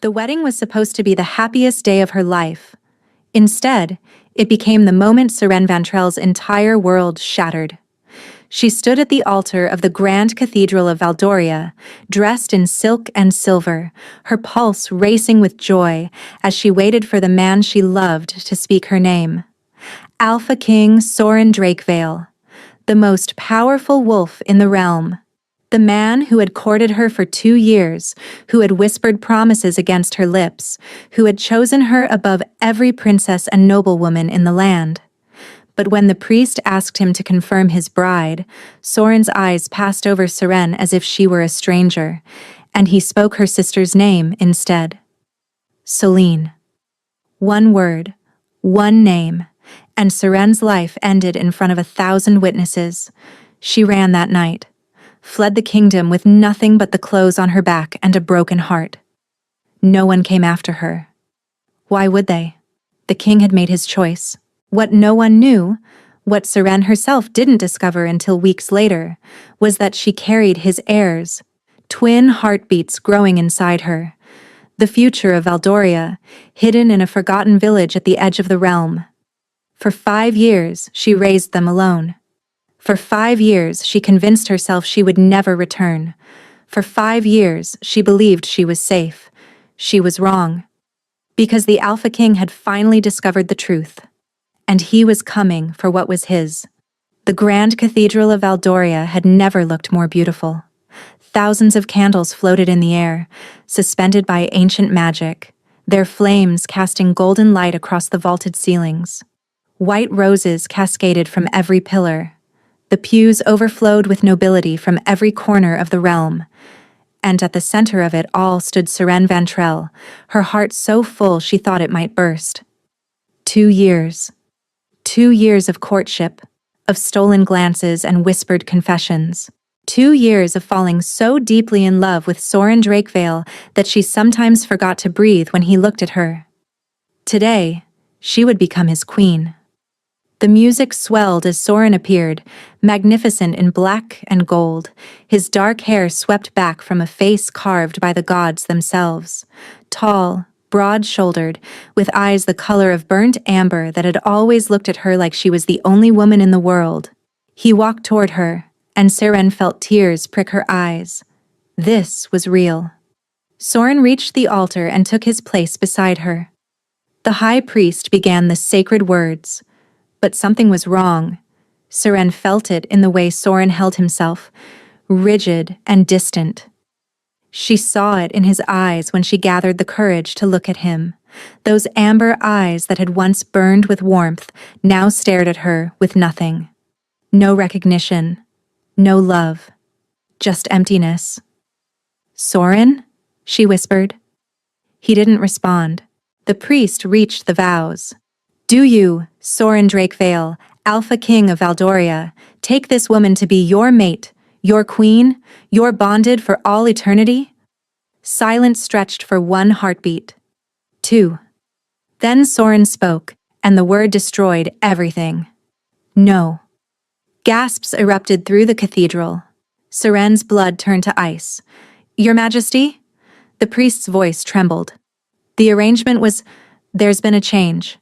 The wedding was supposed to be the happiest day of her life. Instead, it became the moment Seren Vantrell's entire world shattered. She stood at the altar of the Grand Cathedral of Valdoria, dressed in silk and silver, her pulse racing with joy as she waited for the man she loved to speak her name. Alpha King Soren Drakevale, the most powerful wolf in the realm. The man who had courted her for 2 years, who had whispered promises against her lips, who had chosen her above every princess and noblewoman in the land. But when the priest asked him to confirm his bride, Soren's eyes passed over Seren as if she were a stranger, and he spoke her sister's name instead. Selene. One word, one name, and Seren's life ended in front of 1,000 witnesses. She ran that night, fled the kingdom with nothing but the clothes on her back and a broken heart. No one came after her. Why would they? The king had made his choice. What no one knew, what Seren herself didn't discover until weeks later, was that she carried his heirs, twin heartbeats growing inside her. The future of Valdoria, hidden in a forgotten village at the edge of the realm. For 5 years, she raised them alone. For 5 years, she convinced herself she would never return. For 5 years, she believed she was safe. She was wrong. Because the Alpha King had finally discovered the truth. And he was coming for what was his. The Grand Cathedral of Valdoria had never looked more beautiful. Thousands of candles floated in the air, suspended by ancient magic, their flames casting golden light across the vaulted ceilings. White roses cascaded from every pillar. The pews overflowed with nobility from every corner of the realm. And at the center of it all stood Seren Vantrell, her heart so full she thought it might burst. 2 years. 2 years of courtship, of stolen glances and whispered confessions. 2 years of falling so deeply in love with Soren Drakevale that she sometimes forgot to breathe when he looked at her. Today, she would become his queen. The music swelled as Soren appeared, magnificent in black and gold, his dark hair swept back from a face carved by the gods themselves. Tall, broad-shouldered, with eyes the color of burnt amber that had always looked at her like she was the only woman in the world. He walked toward her, and Seren felt tears prick her eyes. This was real. Soren reached the altar and took his place beside her. The high priest began the sacred words, but something was wrong. Seren felt it in the way Soren held himself, rigid and distant. She saw it in his eyes when she gathered the courage to look at him. Those amber eyes that had once burned with warmth now stared at her with nothing. No recognition, no love, just emptiness. "Soren?" she whispered. He didn't respond. The priest reached the vows. "Do you, Soren Drakevale, Alpha King of Valdoria, take this woman to be your mate, your queen, your bonded for all eternity?" Silence stretched for 1 heartbeat. 2. Then Soren spoke, and the word destroyed everything. "No." Gasps erupted through the cathedral. Seren's blood turned to ice. "Your Majesty?" The priest's voice trembled. "The arrangement was... There's been a change."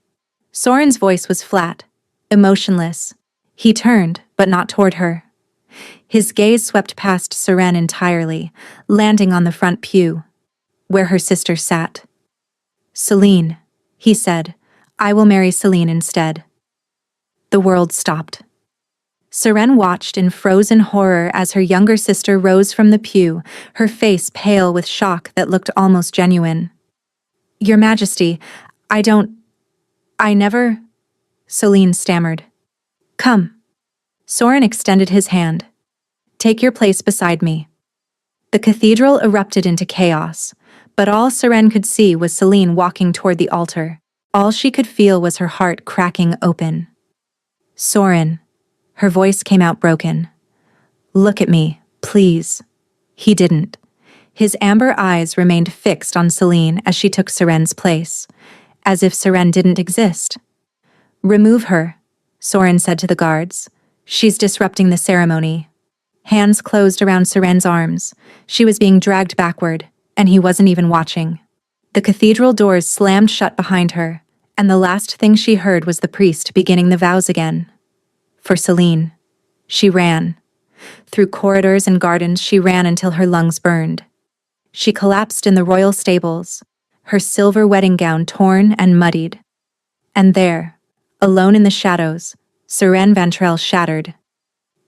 Soren's voice was flat, emotionless. He turned, but not toward her. His gaze swept past Seren entirely, landing on the front pew, where her sister sat. "Selene," he said, "I will marry Selene instead." The world stopped. Seren watched in frozen horror as her younger sister rose from the pew, her face pale with shock that looked almost genuine. "Your Majesty, I never..." Selene stammered. "Come." Soren extended his hand. "Take your place beside me." The cathedral erupted into chaos, but all Seren could see was Selene walking toward the altar. All she could feel was her heart cracking open. "Soren," her voice came out broken. "Look at me, please." He didn't. His amber eyes remained fixed on Selene as she took Seren's place, as if Seren didn't exist. "Remove her," Soren said to the guards. "She's disrupting the ceremony." Hands closed around Seren's arms. She was being dragged backward, and he wasn't even watching. The cathedral doors slammed shut behind her, and the last thing she heard was the priest beginning the vows again. For Celine. She ran. Through corridors and gardens she ran until her lungs burned. She collapsed in the royal stables, her silver wedding gown torn and muddied. And there, alone in the shadows, Seren Ventrell shattered.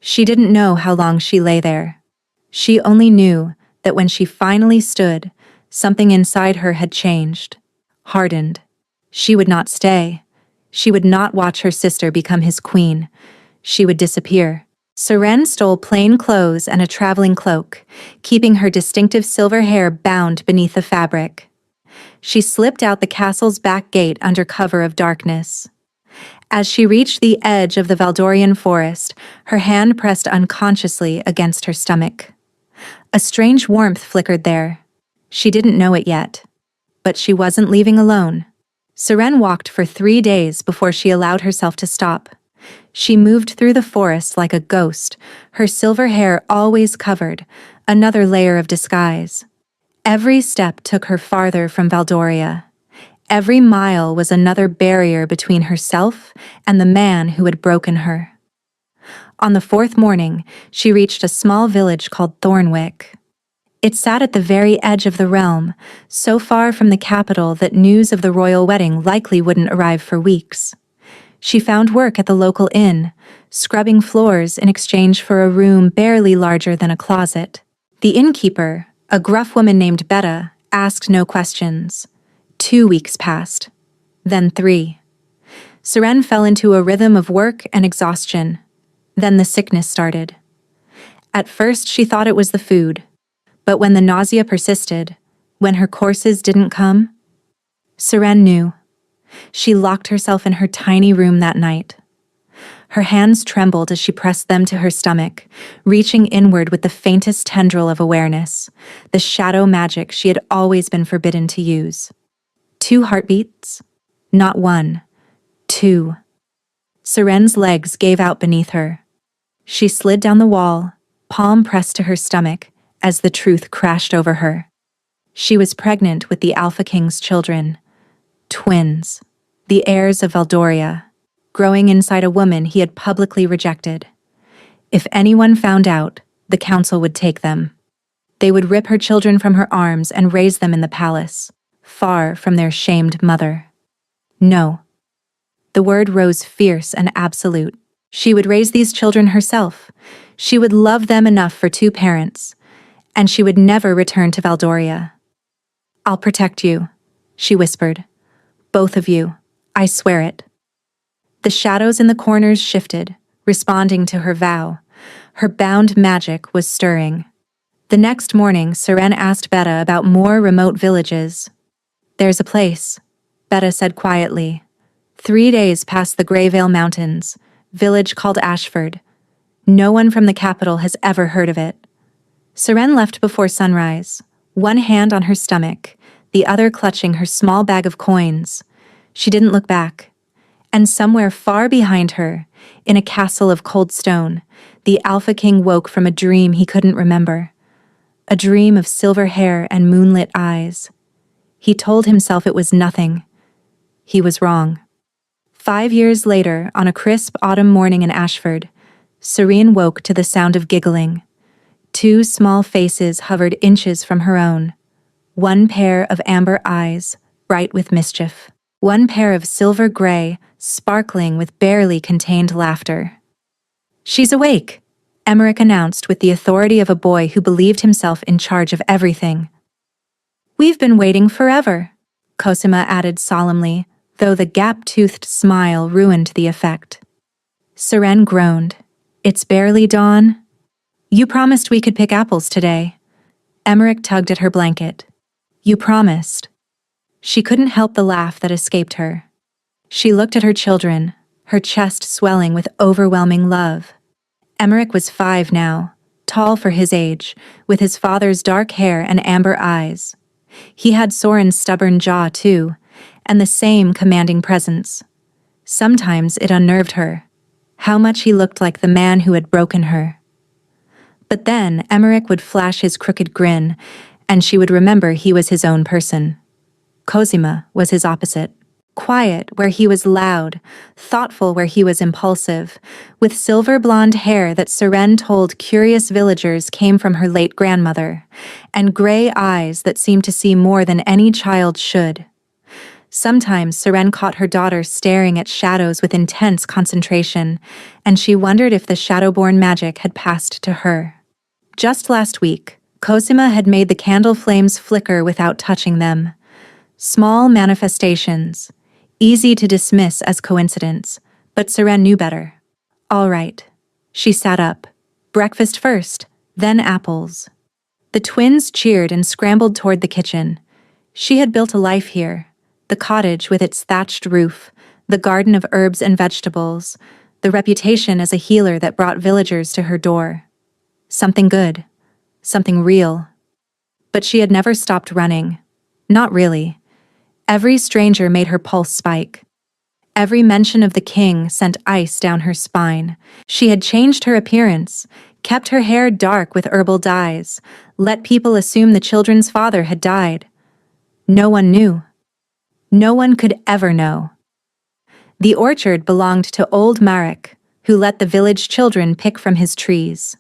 She didn't know how long she lay there. She only knew that when she finally stood, something inside her had changed, hardened. She would not stay. She would not watch her sister become his queen. She would disappear. Seren stole plain clothes and a traveling cloak, keeping her distinctive silver hair bound beneath the fabric. She slipped out the castle's back gate under cover of darkness. As she reached the edge of the Valdorian forest, her hand pressed unconsciously against her stomach. A strange warmth flickered there. She didn't know it yet. But she wasn't leaving alone. Seren walked for 3 days before she allowed herself to stop. She moved through the forest like a ghost, her silver hair always covered, another layer of disguise. Every step took her farther from Valdoria. Every mile was another barrier between herself and the man who had broken her. On the 4th morning, she reached a small village called Thornwick. It sat at the very edge of the realm, so far from the capital that news of the royal wedding likely wouldn't arrive for weeks. She found work at the local inn, scrubbing floors in exchange for a room barely larger than a closet. The innkeeper, a gruff woman named Betta, asked no questions. 2 weeks passed. Then 3. Seren fell into a rhythm of work and exhaustion. Then the sickness started. At first she thought it was the food. But when the nausea persisted, when her courses didn't come, Seren knew. She locked herself in her tiny room that night. Her hands trembled as she pressed them to her stomach, reaching inward with the faintest tendril of awareness, the shadow magic she had always been forbidden to use. 2 heartbeats? Not 1. 2. Seren's legs gave out beneath her. She slid down the wall, palm pressed to her stomach, as the truth crashed over her. She was pregnant with the Alpha King's children. Twins. The heirs of Valdoria, growing inside a woman he had publicly rejected. If anyone found out, the council would take them. They would rip her children from her arms and raise them in the palace, far from their shamed mother. No. The word rose fierce and absolute. She would raise these children herself. She would love them enough for 2 parents. And she would never return to Valdoria. "I'll protect you," she whispered. "Both of you. I swear it." The shadows in the corners shifted, responding to her vow. Her bound magic was stirring. The next morning, Seren asked Betta about more remote villages. "There's a place," Betta said quietly. 3 days past the Greyvale Mountains, village called Ashford. No one from the capital has ever heard of it. Seren left before sunrise, one hand on her stomach, the other clutching her small bag of coins. She didn't look back. And somewhere far behind her, in a castle of cold stone, the Alpha King woke from a dream he couldn't remember. A dream of silver hair and moonlit eyes. He told himself it was nothing. He was wrong. 5 years later, on a crisp autumn morning in Ashford, Seren woke to the sound of giggling. 2 small faces hovered inches from her own. 1 pair of amber eyes, bright with mischief. 1 pair of silver gray, sparkling with barely contained laughter. "She's awake," Emmerich announced with the authority of a boy who believed himself in charge of everything. "We've been waiting forever," Cosima added solemnly, though the gap-toothed smile ruined the effect. Seren groaned. "It's barely dawn." "You promised we could pick apples today." Emmerich tugged at her blanket. "You promised." She couldn't help the laugh that escaped her. She looked at her children, her chest swelling with overwhelming love. Emmerich was 5 now, tall for his age, with his father's dark hair and amber eyes. He had Soren's stubborn jaw, too, and the same commanding presence. Sometimes it unnerved her, how much he looked like the man who had broken her. But then Emmerich would flash his crooked grin, and she would remember he was his own person. Cosima was his opposite. Quiet where he was loud, thoughtful where he was impulsive, with silver blonde hair that Seren told curious villagers came from her late grandmother, and gray eyes that seemed to see more than any child should. Sometimes Seren caught her daughter staring at shadows with intense concentration, and she wondered if the shadowborn magic had passed to her. Just last week, Cosima had made the candle flames flicker without touching them. Small manifestations, easy to dismiss as coincidence, but Seren knew better. All right. She sat up. Breakfast first, then apples. The twins cheered and scrambled toward the kitchen. She had built a life here. The cottage with its thatched roof, the garden of herbs and vegetables, the reputation as a healer that brought villagers to her door. Something good. Something real. But she had never stopped running. Not really. Every stranger made her pulse spike. Every mention of the king sent ice down her spine. She had changed her appearance, kept her hair dark with herbal dyes, let people assume the children's father had died. No one knew. No one could ever know. The orchard belonged to old Marek, who let the village children pick from his trees.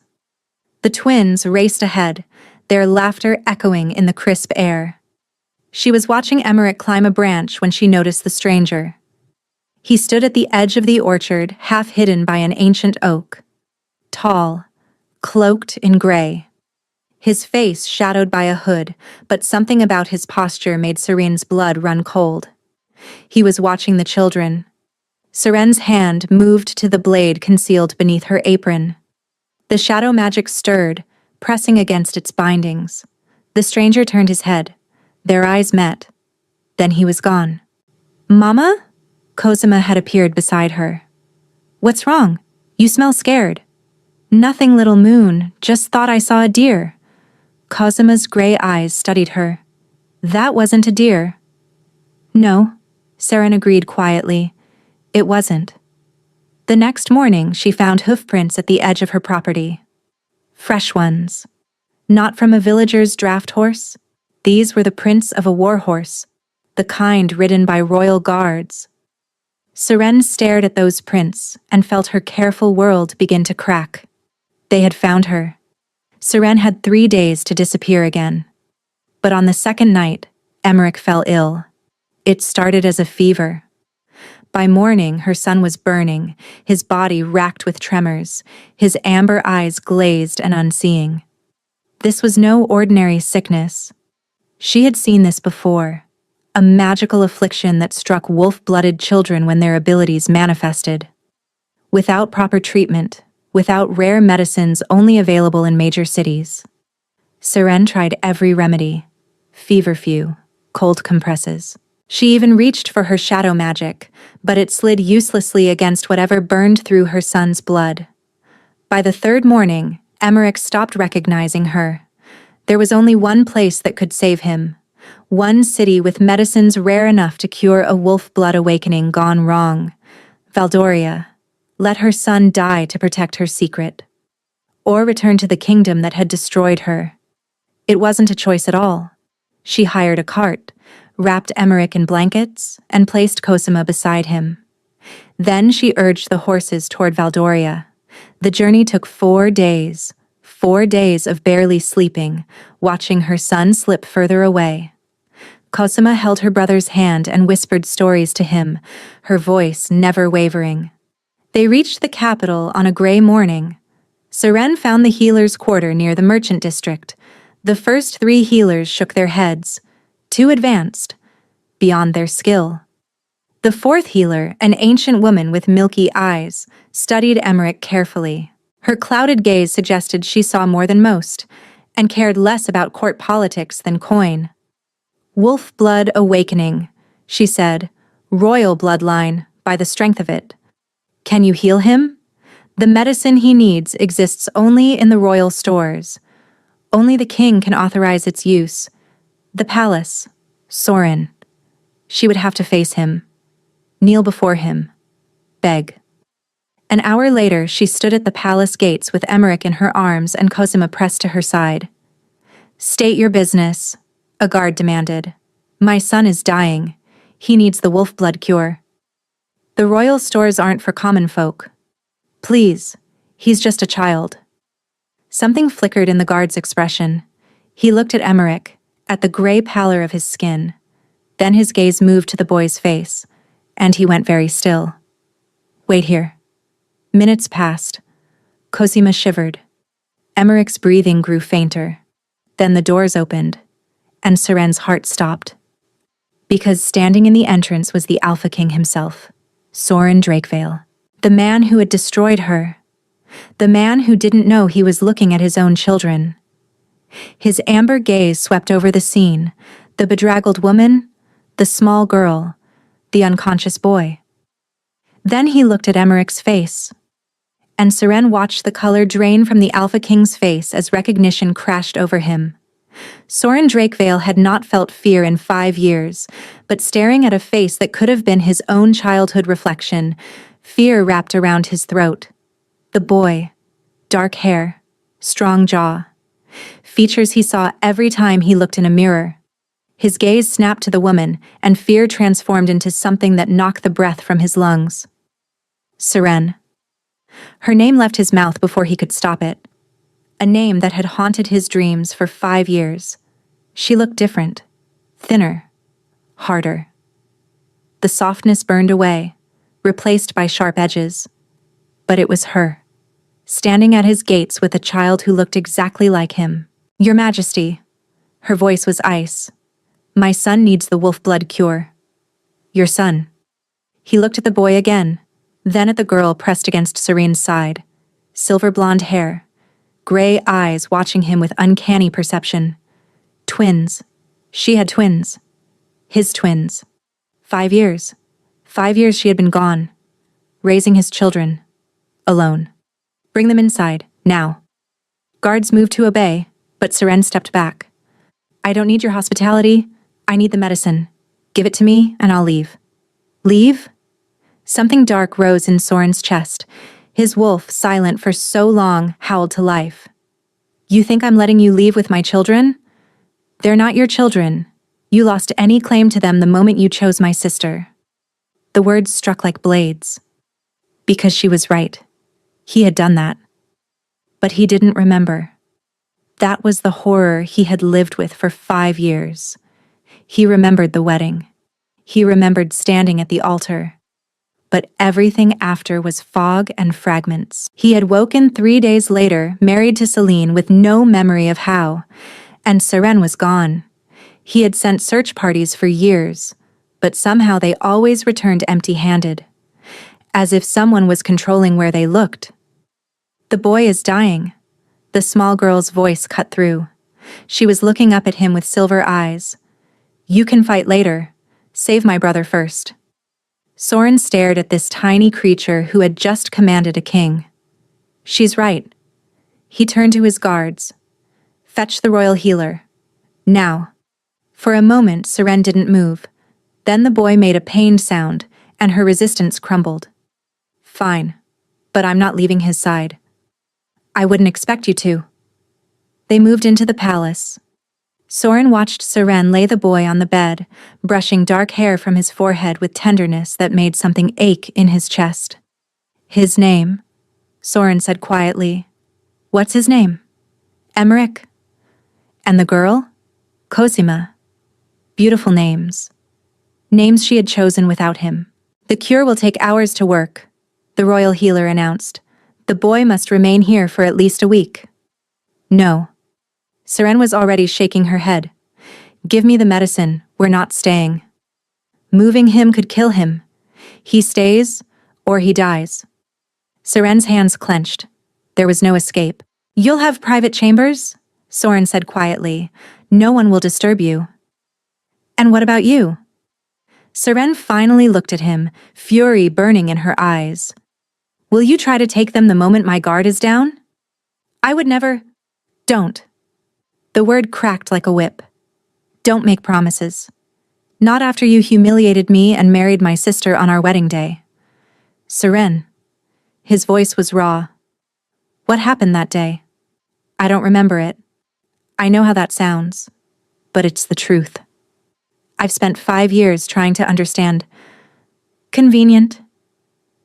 The twins raced ahead, their laughter echoing in the crisp air. She was watching Emmerich climb a branch when she noticed the stranger. He stood at the edge of the orchard, half hidden by an ancient oak. Tall, cloaked in gray. His face shadowed by a hood, but something about his posture made Serene's blood run cold. He was watching the children. Serene's hand moved to the blade concealed beneath her apron. The shadow magic stirred, pressing against its bindings. The stranger turned his head. Their eyes met. Then he was gone. "Mama?" Cosima had appeared beside her. "What's wrong? You smell scared." "Nothing, little moon. Just thought I saw a deer." Cosima's gray eyes studied her. "That wasn't a deer." "No," Seren agreed quietly. "It wasn't." The next morning, she found hoofprints at the edge of her property. Fresh ones. Not from a villager's draft horse. These were the prints of a war horse, the kind ridden by royal guards. Seren stared at those prints and felt her careful world begin to crack. They had found her. Seren had 3 days to disappear again. But on the second night, Emmerich fell ill. It started as a fever. By morning, her son was burning, his body racked with tremors, his amber eyes glazed and unseeing. This was no ordinary sickness. She had seen this before, a magical affliction that struck wolf-blooded children when their abilities manifested. Without proper treatment, without rare medicines only available in major cities. Seren tried every remedy: feverfew, cold compresses. She even reached for her shadow magic, but it slid uselessly against whatever burned through her son's blood. By the third morning, Emmerich stopped recognizing her. There was only one place that could save him. One city with medicines rare enough to cure a wolf blood awakening gone wrong. Valdoria. Let her son die to protect her secret. Or return to the kingdom that had destroyed her. It wasn't a choice at all. She hired a cart, wrapped Emmerich in blankets, and placed Cosima beside him. Then she urged the horses toward Valdoria. The journey took 4 days. 4 days of barely sleeping, watching her son slip further away. Cosima held her brother's hand and whispered stories to him, her voice never wavering. They reached the capital on a gray morning. Seren found the healer's quarter near the merchant district. The first 3 healers shook their heads, too advanced, beyond their skill. The 4th healer, an ancient woman with milky eyes, studied Emmerich carefully. Her clouded gaze suggested she saw more than most, and cared less about court politics than coin. "Wolf blood awakening," she said, "royal bloodline, by the strength of it. Can you heal him? The medicine he needs exists only in the royal stores. Only the king can authorize its use. The palace, Sorin." She would have to face him, kneel before him, beg. An hour later, she stood at the palace gates with Emmerich in her arms and Cosima pressed to her side. "State your business," a guard demanded. My son is dying. He needs the wolf blood cure. The royal stores aren't for common folk. Please, he's just a child. Something flickered in the guard's expression. He looked at Emmerich, at the gray pallor of his skin. Then his gaze moved to the boy's face, and he went very still. Wait here. Minutes passed. Cosima shivered. Emmerich's breathing grew fainter. Then the doors opened, and Seren's heart stopped. Because standing in the entrance was the Alpha King himself, Soren Drakevale, the man who had destroyed her, the man who didn't know he was looking at his own children. His amber gaze swept over the scene, the bedraggled woman, the small girl, the unconscious boy. Then he looked at Emmerich's face, and Seren watched the color drain from the Alpha King's face as recognition crashed over him. Soren Drakevale had not felt fear in 5 years, but staring at a face that could have been his own childhood reflection, fear wrapped around his throat. The boy, dark hair, strong jaw, features he saw every time he looked in a mirror. His gaze snapped to the woman, and fear transformed into something that knocked the breath from his lungs. Seren. Her name left his mouth before he could stop it. A name that had haunted his dreams for 5 years. She looked different, thinner, harder. The softness burned away, replaced by sharp edges. But it was her, standing at his gates with a child who looked exactly like him. Your Majesty. Her voice was ice. My son needs the wolf blood cure. Your son. He looked at the boy again, then at the girl pressed against Serene's side. Silver blonde hair, gray eyes watching him with uncanny perception. Twins. She had twins. His twins. 5 years. 5 years she had been gone, raising his children. Alone. Bring them inside, now. Guards moved to obey, but Seren stepped back. I don't need your hospitality. I need the medicine. Give it to me, and I'll leave. Leave? Something dark rose in Soren's chest. His wolf, silent for so long, howled to life. You think I'm letting you leave with my children? They're not your children. You lost any claim to them the moment you chose my sister. The words struck like blades. Because she was right. He had done that. But he didn't remember. That was the horror he had lived with for 5 years. He remembered the wedding. He remembered standing at the altar. But everything after was fog and fragments. He had woken 3 days later, married to Celine with no memory of how. And Seren was gone. He had sent search parties for years, but somehow they always returned empty-handed. As if someone was controlling where they looked. The boy is dying. The small girl's voice cut through. She was looking up at him with silver eyes. You can fight later. Save my brother first. Soren stared at this tiny creature who had just commanded a king. She's right. He turned to his guards. Fetch the royal healer. Now. For a moment, Seren didn't move. Then the boy made a pained sound, and her resistance crumbled. Fine. But I'm not leaving his side. I wouldn't expect you to. They moved into the palace. Soren watched Seren lay the boy on the bed, brushing dark hair from his forehead with tenderness that made something ache in his chest. His name, Soren said quietly. What's his name? Emmerich. And the girl? Cosima. Beautiful names. Names she had chosen without him. The cure will take hours to work, the royal healer announced. The boy must remain here for at least a week. No. Seren was already shaking her head. Give me the medicine, we're not staying. Moving him could kill him. He stays, or he dies. Seren's hands clenched. There was no escape. You'll have private chambers? Soren said quietly. No one will disturb you. And what about you? Seren finally looked at him, fury burning in her eyes. Will you try to take them the moment my guard is down? I would never. Don't. The word cracked like a whip. Don't make promises. Not after you humiliated me and married my sister on our wedding day. Seren. His voice was raw. What happened that day? I don't remember it. I know how that sounds, but it's the truth. I've spent 5 years trying to understand. Convenient.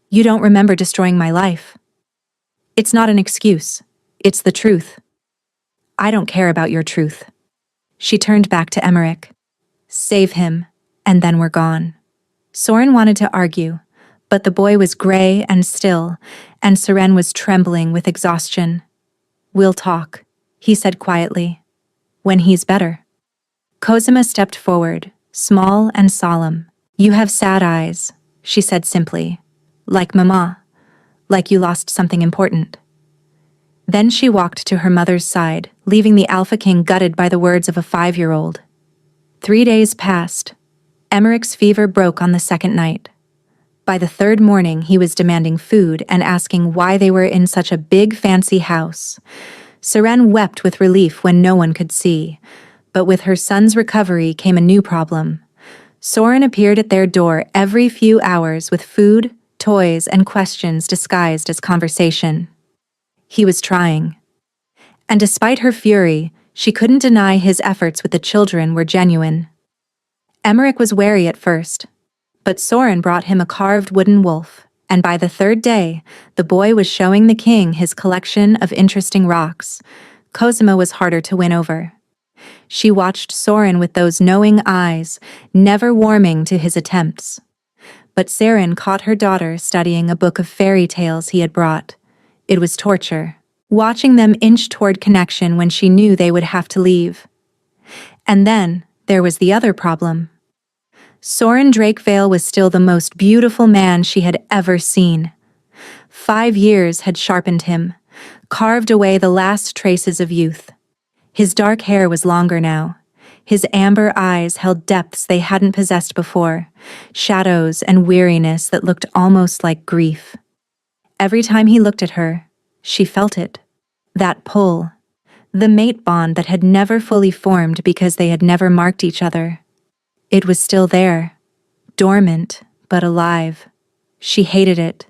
You don't remember destroying my life. It's not an excuse. It's the truth. I don't care about your truth. She turned back to Emmerich. Save him, and then we're gone. Soren wanted to argue, but the boy was gray and still, and Seren was trembling with exhaustion. We'll talk, he said quietly. When he's better. Cosima stepped forward, small and solemn. You have sad eyes, she said simply. Like Mama. Like you lost something important. Then she walked to her mother's side, leaving the Alpha King gutted by the words of a 5-year-old. 3 days passed. Emmerich's fever broke on the second night. By the third morning, he was demanding food and asking why they were in such a big, fancy house. Seren wept with relief when no one could see, but with her son's recovery came a new problem. Soren appeared at their door every few hours with food, toys, and questions disguised as conversation. He was trying. And despite her fury, she couldn't deny his efforts with the children were genuine. Emmerich was wary at first, but Soren brought him a carved wooden wolf, and by the third day, the boy was showing the king his collection of interesting rocks. Cosima was harder to win over. She watched Soren with those knowing eyes, never warming to his attempts. But Seren caught her daughter studying a book of fairy tales he had brought. It was torture, watching them inch toward connection when she knew they would have to leave. And then, there was the other problem. Soren Drakevale was still the most beautiful man she had ever seen. 5 years had sharpened him, carved away the last traces of youth. His dark hair was longer now. His amber eyes held depths they hadn't possessed before, shadows and weariness that looked almost like grief. Every time he looked at her, she felt it. That pull. The mate bond that had never fully formed because they had never marked each other. It was still there, dormant, but alive. She hated it,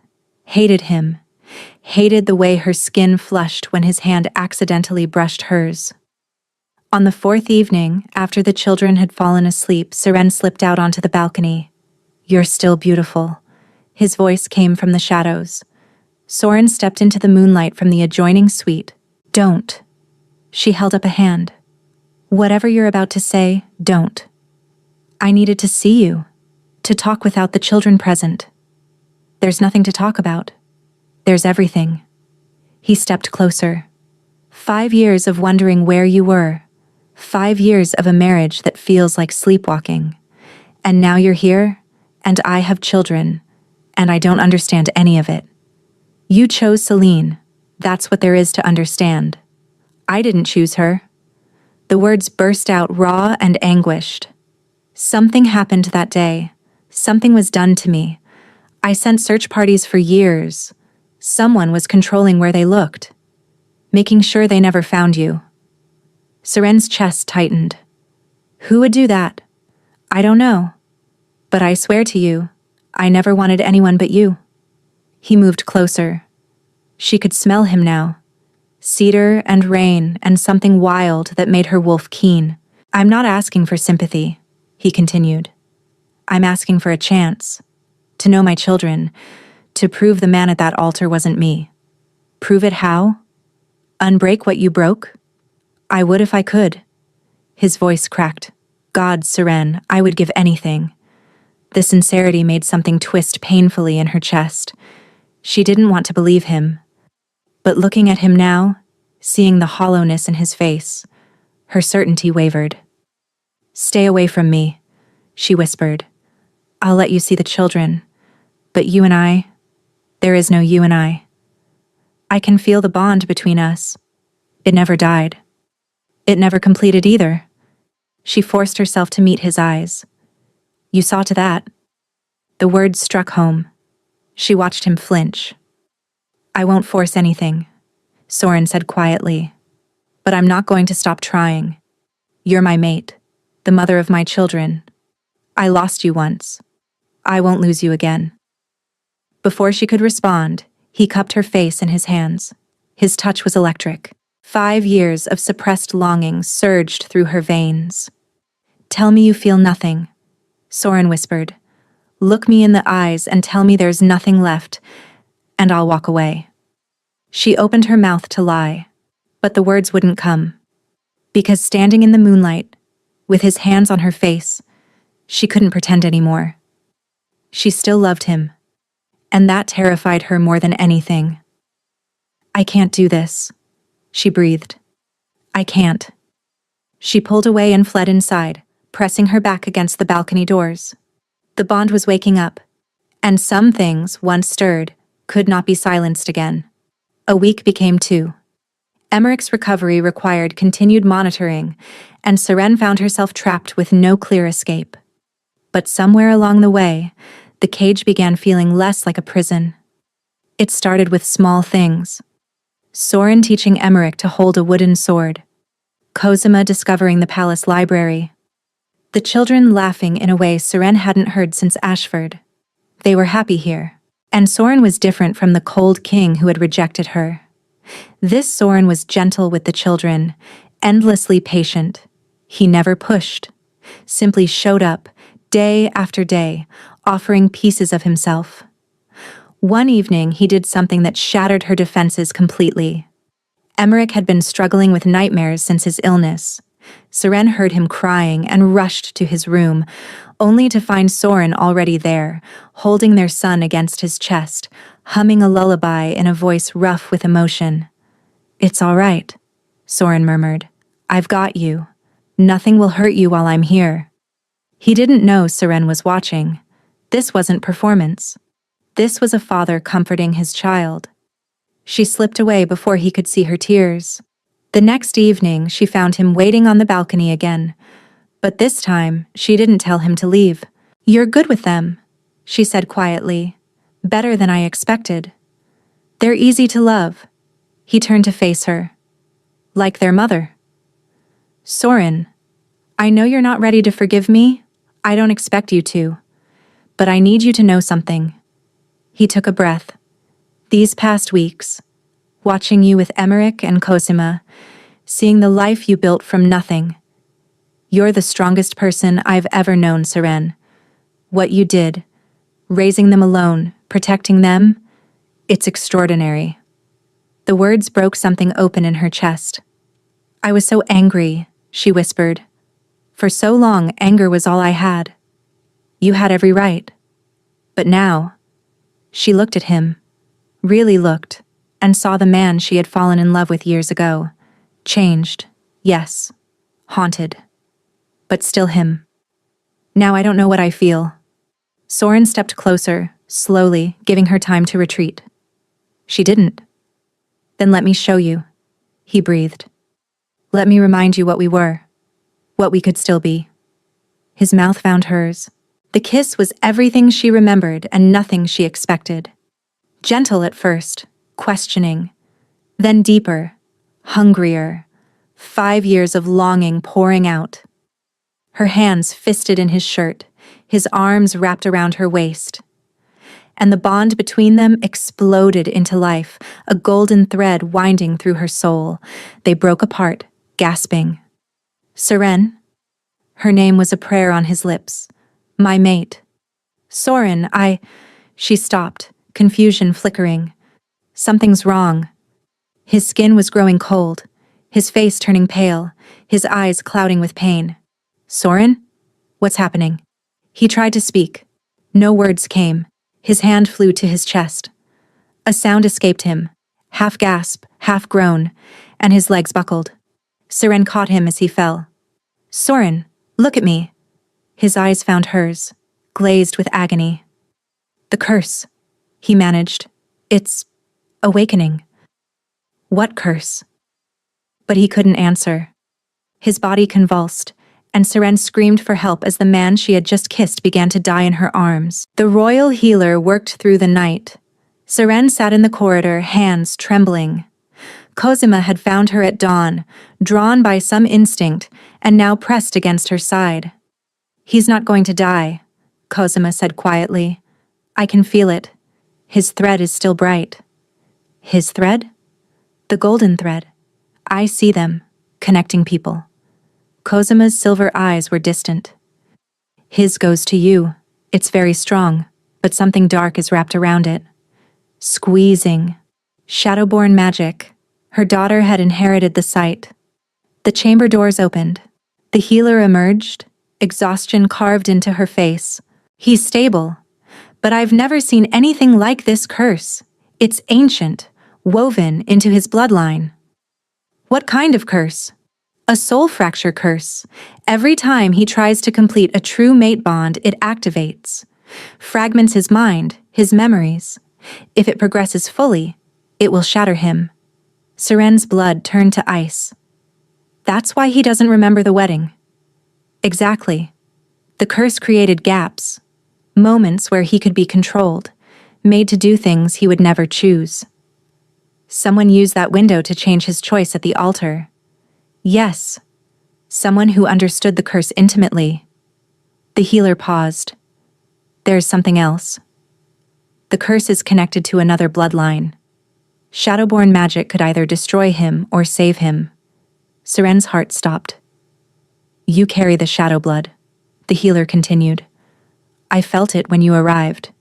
hated him, hated the way her skin flushed when his hand accidentally brushed hers. On the 4th evening, after the children had fallen asleep, Seren slipped out onto the balcony. You're still beautiful. His voice came from the shadows. Soren stepped into the moonlight from the adjoining suite. Don't. She held up a hand. Whatever you're about to say, don't. I needed to see you, to talk without the children present. There's nothing to talk about. There's everything. He stepped closer. 5 years of wondering where you were. 5 years of a marriage that feels like sleepwalking. And now you're here, and I have children, and I don't understand any of it. You chose Celine. That's what there is to understand. I didn't choose her. The words burst out raw and anguished. Something happened that day. Something was done to me. I sent search parties for years. Someone was controlling where they looked, making sure they never found you. Seren's chest tightened. Who would do that? I don't know. But I swear to you, I never wanted anyone but you. He moved closer. She could smell him now. Cedar and rain and something wild that made her wolf keen. I'm not asking for sympathy, he continued. I'm asking for a chance. To know my children. To prove the man at that altar wasn't me. Prove it how? Unbreak what you broke? I would if I could. His voice cracked. God, Seren, I would give anything. The sincerity made something twist painfully in her chest. She didn't want to believe him. But looking at him now, seeing the hollowness in his face, her certainty wavered. Stay away from me, she whispered. I'll let you see the children. But you and I, there is no you and I. I can feel the bond between us. It never died. It never completed either. She forced herself to meet his eyes. You saw to that. The words struck home. She watched him flinch. I won't force anything, Soren said quietly. But I'm not going to stop trying. You're my mate, the mother of my children. I lost you once. I won't lose you again. Before she could respond, he cupped her face in his hands. His touch was electric. 5 years of suppressed longing surged through her veins. Tell me you feel nothing. Soren whispered. Look me in the eyes and tell me there's nothing left, and I'll walk away. She opened her mouth to lie, but the words wouldn't come. Because standing in the moonlight, with his hands on her face, she couldn't pretend anymore. She still loved him, and that terrified her more than anything. I can't do this, she breathed. I can't. She pulled away and fled inside, pressing her back against the balcony doors. The bond was waking up, and some things, once stirred, could not be silenced again. A week became 2. Emmerich's recovery required continued monitoring, and Seren found herself trapped with no clear escape. But somewhere along the way, the cage began feeling less like a prison. It started with small things. Soren teaching Emmerich to hold a wooden sword. Cosima discovering the palace library. The children laughing in a way Seren hadn't heard since Ashford. They were happy here. And Soren was different from the cold king who had rejected her. This Soren was gentle with the children, endlessly patient. He never pushed, simply showed up, day after day, offering pieces of himself. One evening, he did something that shattered her defenses completely. Emmerich had been struggling with nightmares since his illness. Seren heard him crying and rushed to his room, only to find Soren already there, holding their son against his chest, humming a lullaby in a voice rough with emotion. It's all right, Soren murmured. I've got you. Nothing will hurt you while I'm here. He didn't know Seren was watching. This wasn't performance. This was a father comforting his child. She slipped away before he could see her tears. The next evening, she found him waiting on the balcony again. But this time, she didn't tell him to leave. You're good with them, she said quietly. Better than I expected. They're easy to love. He turned to face her. Like their mother. Soren, I know you're not ready to forgive me. I don't expect you to. But I need you to know something. He took a breath. These past weeks, watching you with Emmerich and Cosima, seeing the life you built from nothing. You're the strongest person I've ever known, Seren. What you did, raising them alone, protecting them, it's extraordinary. The words broke something open in her chest. I was so angry, she whispered. For so long, anger was all I had. You had every right. But now, she looked at him, really looked, and saw the man she had fallen in love with years ago. Changed, yes, haunted, but still him. Now I don't know what I feel. Soren stepped closer, slowly, giving her time to retreat. She didn't. Then let me show you, he breathed. Let me remind you what we were, what we could still be. His mouth found hers. The kiss was everything she remembered and nothing she expected. Gentle at first, questioning, then deeper, hungrier, 5 years of longing pouring out. Her hands fisted in his shirt, his arms wrapped around her waist. And the bond between them exploded into life, a golden thread winding through her soul. They broke apart, gasping. Seren? Her name was a prayer on his lips. My mate. Soren, She stopped, confusion flickering. Something's wrong. His skin was growing cold, his face turning pale, his eyes clouding with pain. Soren? What's happening? He tried to speak. No words came. His hand flew to his chest. A sound escaped him, half gasp, half groan, and his legs buckled. Seren caught him as he fell. Soren, look at me. His eyes found hers, glazed with agony. The curse, he managed. It's awakening. What curse? But he couldn't answer. His body convulsed, and Seren screamed for help as the man she had just kissed began to die in her arms. The royal healer worked through the night. Seren sat in the corridor, hands trembling. Cosima had found her at dawn, drawn by some instinct, and now pressed against her side. He's not going to die, Cosima said quietly. I can feel it. His thread is still bright. His thread? The golden thread. I see them, connecting people. Cosima's silver eyes were distant. His goes to you. It's very strong, but something dark is wrapped around it. Squeezing. Shadowborn magic. Her daughter had inherited the sight. The chamber doors opened. The healer emerged, exhaustion carved into her face. He's stable, but I've never seen anything like this curse. It's ancient, woven into his bloodline. What kind of curse? A soul fracture curse. Every time he tries to complete a true mate bond, it activates. Fragments his mind, his memories. If it progresses fully, it will shatter him. Seren's blood turned to ice. That's why he doesn't remember the wedding. Exactly. The curse created gaps, moments where he could be controlled, made to do things he would never choose. Someone used that window to change his choice at the altar. Yes, someone who understood the curse intimately. The healer paused. There's something else. The curse is connected to another bloodline. Shadowborn magic could either destroy him or save him. Seren's heart stopped. You carry the shadow blood, the healer continued. I felt it when you arrived.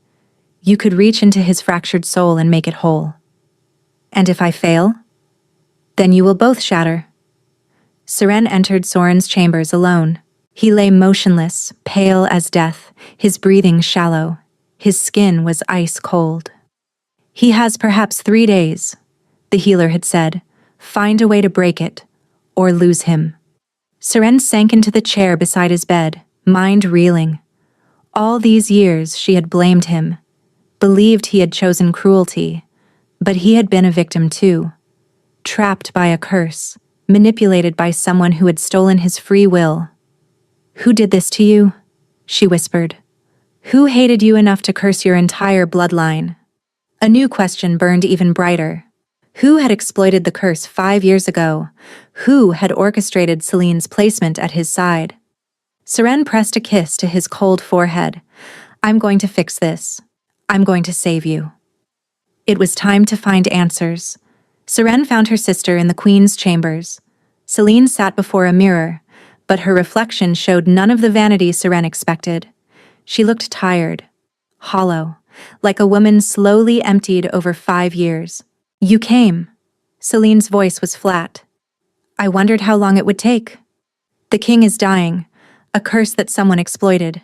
You could reach into his fractured soul and make it whole. And if I fail? Then you will both shatter. Seren entered Soren's chambers alone. He lay motionless, pale as death, his breathing shallow. His skin was ice cold. He has perhaps 3 days, the healer had said. Find a way to break it, or lose him. Seren sank into the chair beside his bed, mind reeling. All these years she had blamed him, believed he had chosen cruelty, but he had been a victim too. Trapped by a curse, manipulated by someone who had stolen his free will. Who did this to you? She whispered. Who hated you enough to curse your entire bloodline? A new question burned even brighter. Who had exploited the curse 5 years ago? Who had orchestrated Celine's placement at his side? Seren pressed a kiss to his cold forehead. I'm going to fix this. I'm going to save you. It was time to find answers. Seren found her sister in the Queen's chambers. Celine sat before a mirror, but her reflection showed none of the vanity Seren expected. She looked tired, hollow, like a woman slowly emptied over 5 years. You came. Celine's voice was flat. I wondered how long it would take. The king is dying, a curse that someone exploited.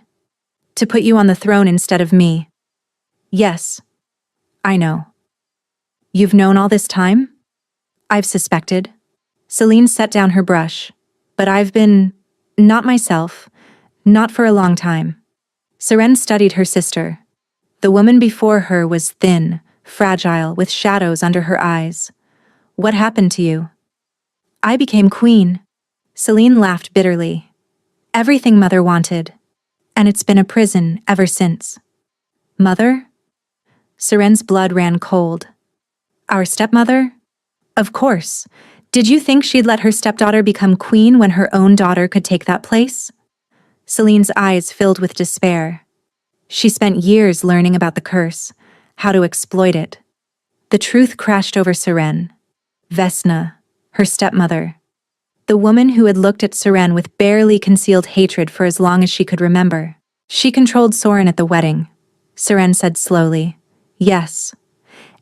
To put you on the throne instead of me. Yes, I know. You've known all this time? I've suspected. Celine set down her brush. But I've been, not myself, not for a long time. Seren studied her sister. The woman before her was thin, fragile, with shadows under her eyes. What happened to you? I became queen. Celine laughed bitterly. Everything Mother wanted. And it's been a prison ever since. Mother? Seren's blood ran cold. Our stepmother? Of course. Did you think she'd let her stepdaughter become queen when her own daughter could take that place? Celine's eyes filled with despair. She spent years learning about the curse, how to exploit it. The truth crashed over Seren. Vesna, her stepmother. The woman who had looked at Seren with barely concealed hatred for as long as she could remember. She controlled Soren at the wedding. Seren said slowly, yes.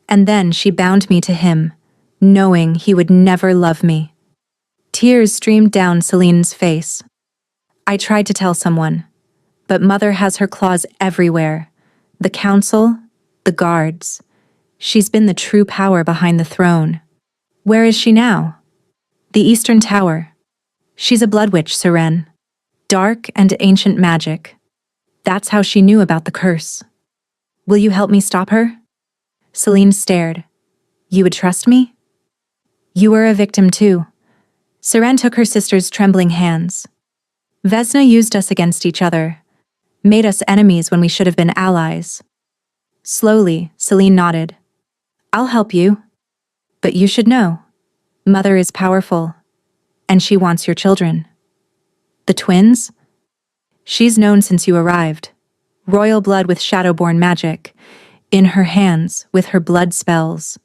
And then she bound me to him, knowing he would never love me. Tears streamed down Celine's face. I tried to tell someone, but Mother has her claws everywhere. The council, the guards. She's been the true power behind the throne. Where is she now? The Eastern Tower. She's a blood witch, Seren. Dark and ancient magic. That's how she knew about the curse. Will you help me stop her? Celine stared. You would trust me? You were a victim too. Seren took her sister's trembling hands. Vesna used us against each other, made us enemies when we should have been allies. Slowly, Celine nodded. I'll help you. But you should know. Mother is powerful, and she wants your children. The twins? She's known since you arrived. Royal blood with shadowborn magic. In her hands, with her blood spells.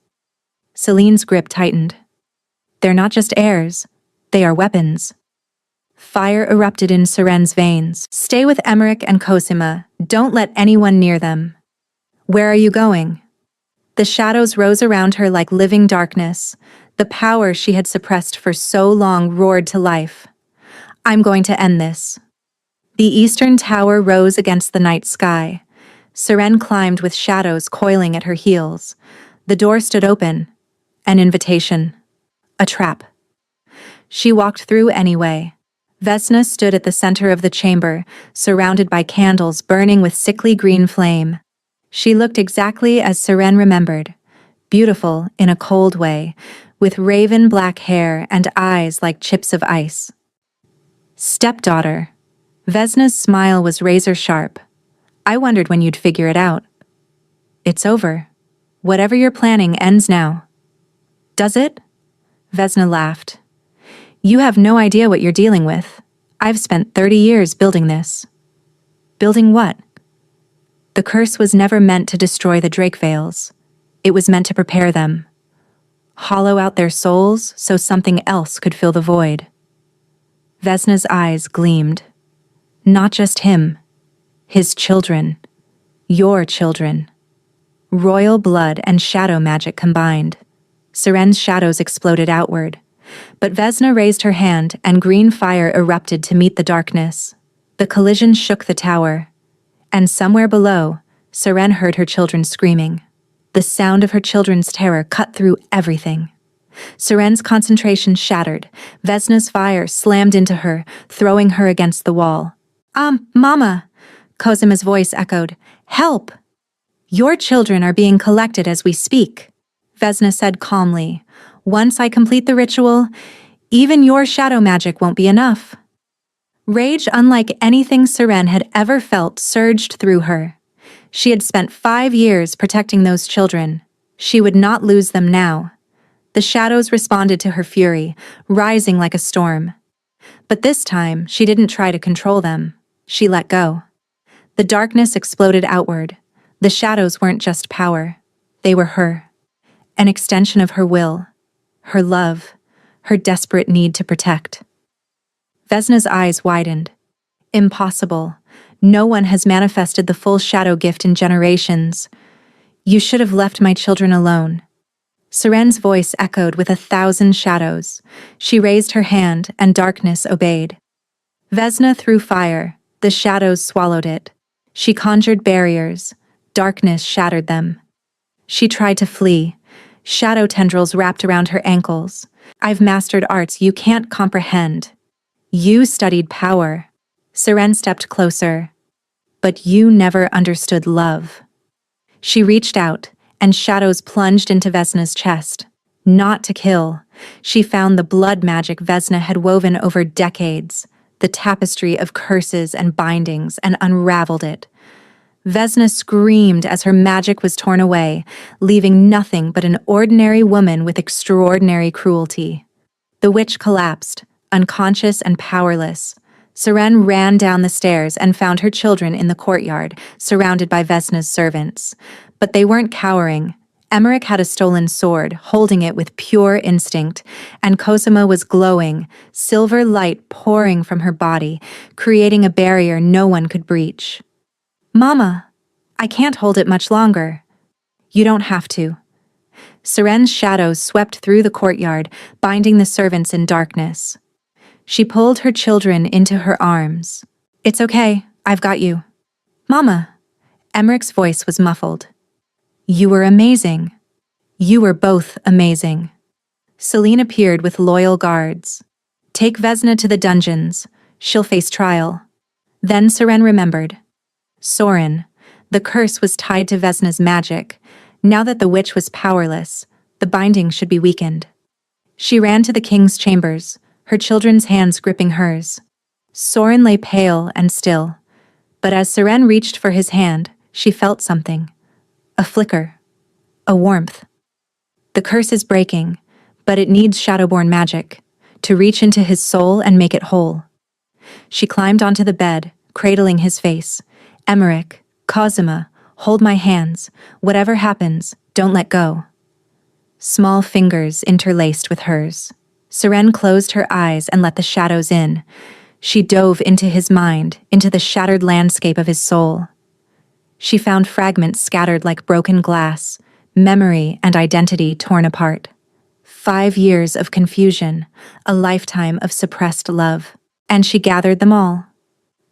Celine's grip tightened. They're not just heirs, they are weapons. Fire erupted in Seren's veins. Stay with Emmerich and Cosima. Don't let anyone near them. Where are you going? The shadows rose around her like living darkness. The power she had suppressed for so long roared to life. I'm going to end this. The eastern tower rose against the night sky. Seren climbed with shadows coiling at her heels. The door stood open. An invitation. A trap. She walked through anyway. Vesna stood at the center of the chamber, surrounded by candles burning with sickly green flame. She looked exactly as Seren remembered, beautiful in a cold way, with raven black hair and eyes like chips of ice. Stepdaughter. Vesna's smile was razor-sharp. I wondered when you'd figure it out. It's over. Whatever you're planning ends now. Does it? Vesna laughed. You have no idea what you're dealing with. I've spent 30 years building this. Building what? The curse was never meant to destroy the Drakevales. It was meant to prepare them. Hollow out their souls so something else could fill the void. Vesna's eyes gleamed. Not just him. His children. Your children. Royal blood and shadow magic combined. Seren's shadows exploded outward. But Vesna raised her hand and green fire erupted to meet the darkness. The collision shook the tower. And somewhere below, Seren heard her children screaming. The sound of her children's terror cut through everything. Seren's concentration shattered. Vesna's fire slammed into her, throwing her against the wall. Mama! Cosima's voice echoed. Help! Your children are being collected as we speak, Vesna said calmly. Once I complete the ritual, even your shadow magic won't be enough. Rage unlike anything Seren had ever felt surged through her. She had spent 5 years protecting those children. She would not lose them now. The shadows responded to her fury, rising like a storm. But this time, she didn't try to control them. She let go. The darkness exploded outward. The shadows weren't just power. They were her. An extension of her will, her love, her desperate need to protect. Vesna's eyes widened. Impossible. No one has manifested the full shadow gift in generations. You should have left my children alone. Seren's voice echoed with 1,000 shadows. She raised her hand, and darkness obeyed. Vesna threw fire. The shadows swallowed it. She conjured barriers. Darkness shattered them. She tried to flee. Shadow tendrils wrapped around her ankles. I've mastered arts you can't comprehend. You studied power. Seren stepped closer. But you never understood love. She reached out, and shadows plunged into Vesna's chest. Not to kill. She found the blood magic Vesna had woven over decades, the tapestry of curses and bindings, and unraveled it. Vesna screamed as her magic was torn away, leaving nothing but an ordinary woman with extraordinary cruelty. The witch collapsed, unconscious and powerless. Seren ran down the stairs and found her children in the courtyard, surrounded by Vesna's servants. But they weren't cowering. Emmerich had a stolen sword, holding it with pure instinct, and Cosima was glowing, silver light pouring from her body, creating a barrier no one could breach. Mama, I can't hold it much longer. You don't have to. Seren's shadows swept through the courtyard, binding the servants in darkness. She pulled her children into her arms. It's okay, I've got you. Mama. Emmerich's voice was muffled. You were amazing. You were both amazing. Celine appeared with loyal guards. Take Vesna to the dungeons. She'll face trial. Then Seren remembered. Sorin. The curse was tied to Vesna's magic. Now that the witch was powerless, the binding should be weakened. She ran to the king's chambers, her children's hands gripping hers. Sorin lay pale and still, but as Seren reached for his hand, she felt something. A flicker. A warmth. The curse is breaking, but it needs Shadowborn magic to reach into his soul and make it whole. She climbed onto the bed, cradling his face. Emmerich, Cosima, hold my hands. Whatever happens, don't let go. Small fingers interlaced with hers. Seren closed her eyes and let the shadows in. She dove into his mind, into the shattered landscape of his soul. She found fragments scattered like broken glass, memory and identity torn apart. 5 years of confusion, a lifetime of suppressed love. And she gathered them all.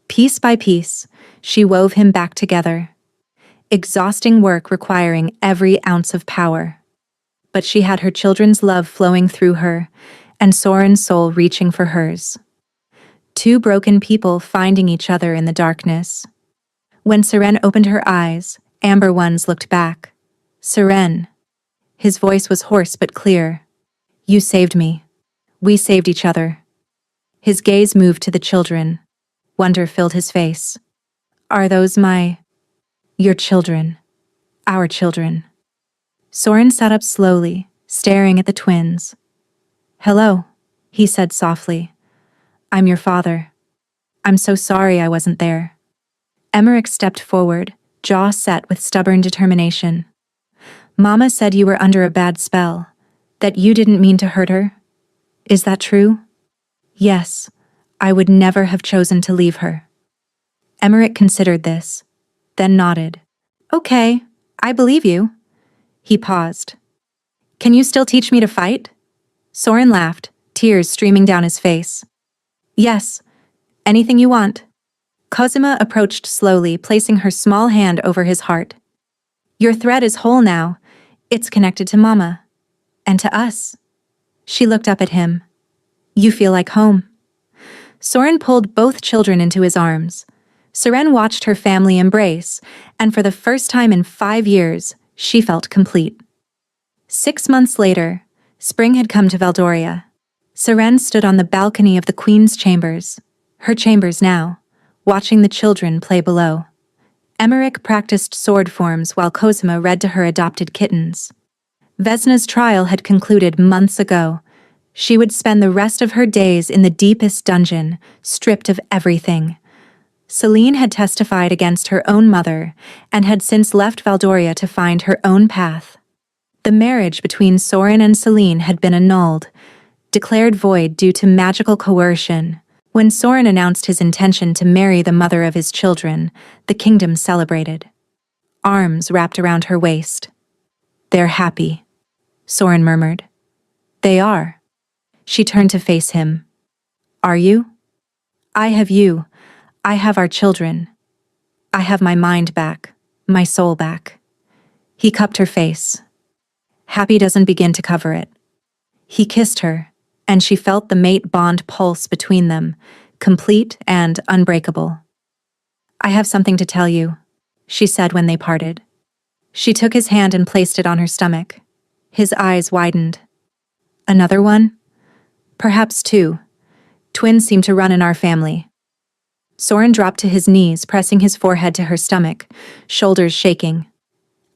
Piece by piece, she wove him back together. Exhausting work requiring every ounce of power. But she had her children's love flowing through her, and Soren's soul reaching for hers. 2 broken people finding each other in the darkness. When Seren opened her eyes, amber ones looked back. Seren. His voice was hoarse but clear. You saved me. We saved each other. His gaze moved to the children. Wonder filled his face. Are those your children? Our children. Soren sat up slowly, staring at the twins. Hello, he said softly. I'm your father. I'm so sorry I wasn't there. Emmerich stepped forward, jaw set with stubborn determination. Mama said you were under a bad spell, that you didn't mean to hurt her. Is that true? Yes, I would never have chosen to leave her. Emmerich considered this, then nodded. Okay, I believe you. He paused. Can you still teach me to fight? Soren laughed, tears streaming down his face. Yes, anything you want. Cosima approached slowly, placing her small hand over his heart. Your thread is whole now. It's connected to Mama. And to us. She looked up at him. You feel like home. Soren pulled both children into his arms. Seren watched her family embrace, and for the first time in 5 years, she felt complete. 6 months later, spring had come to Valdoria. Seren stood on the balcony of the Queen's chambers, her chambers now, watching the children play below. Emmerich practiced sword forms while Cosima read to her adopted kittens. Vesna's trial had concluded months ago. She would spend the rest of her days in the deepest dungeon, stripped of everything. Celine had testified against her own mother and had since left Valdoria to find her own path. The marriage between Soren and Celine had been annulled, declared void due to magical coercion. When Soren announced his intention to marry the mother of his children, the kingdom celebrated. Arms wrapped around her waist. They're happy, Soren murmured. They are. She turned to face him. Are you? I have you. I have our children. I have my mind back, my soul back. He cupped her face. Happy doesn't begin to cover it. He kissed her, and she felt the mate bond pulse between them, complete and unbreakable. I have something to tell you, she said when they parted. She took his hand and placed it on her stomach. His eyes widened. Another one? Perhaps 2. Twins seem to run in our family. Soren dropped to his knees, pressing his forehead to her stomach, shoulders shaking.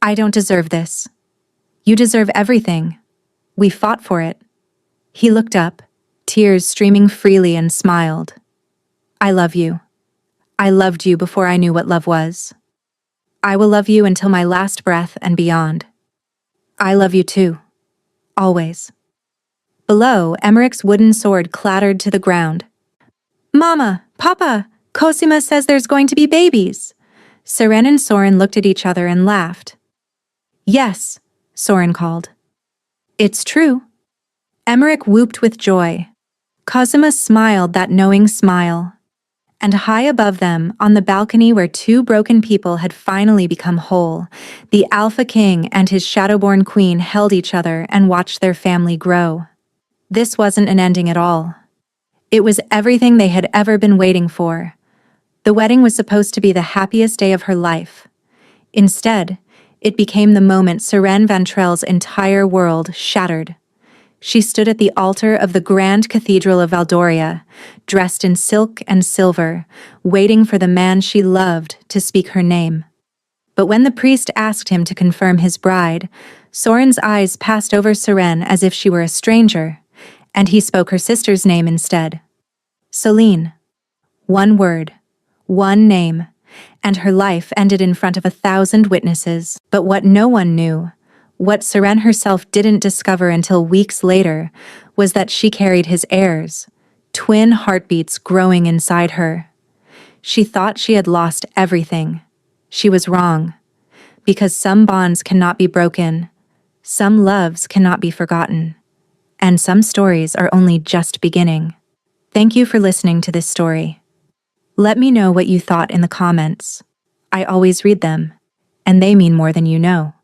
I don't deserve this. You deserve everything. We fought for it. He looked up, tears streaming freely, and smiled. I love you. I loved you before I knew what love was. I will love you until my last breath and beyond. I love you too. Always. Below, Emmerich's wooden sword clattered to the ground. Mama! Papa! Cosima says there's going to be babies. Seren and Soren looked at each other and laughed. Yes, Soren called. It's true. Emmerich whooped with joy. Cosima smiled that knowing smile. And high above them, on the balcony where 2 broken people had finally become whole, the Alpha King and his Shadowborn Queen held each other and watched their family grow. This wasn't an ending at all. It was everything they had ever been waiting for. The wedding was supposed to be the happiest day of her life. Instead, it became the moment Seren Vantrell's entire world shattered. She stood at the altar of the Grand Cathedral of Valdoria, dressed in silk and silver, waiting for the man she loved to speak her name. But when the priest asked him to confirm his bride, Soren's eyes passed over Seren as if she were a stranger, and he spoke her sister's name instead. Celine. 1 word. 1 name, and her life ended in front of 1,000 witnesses. But what no one knew, what Seren herself didn't discover until weeks later, was that she carried his heirs, twin heartbeats growing inside her. She thought she had lost everything. She was wrong. Because some bonds cannot be broken, some loves cannot be forgotten, and some stories are only just beginning. Thank you for listening to this story. Let me know what you thought in the comments. I always read them, and they mean more than you know.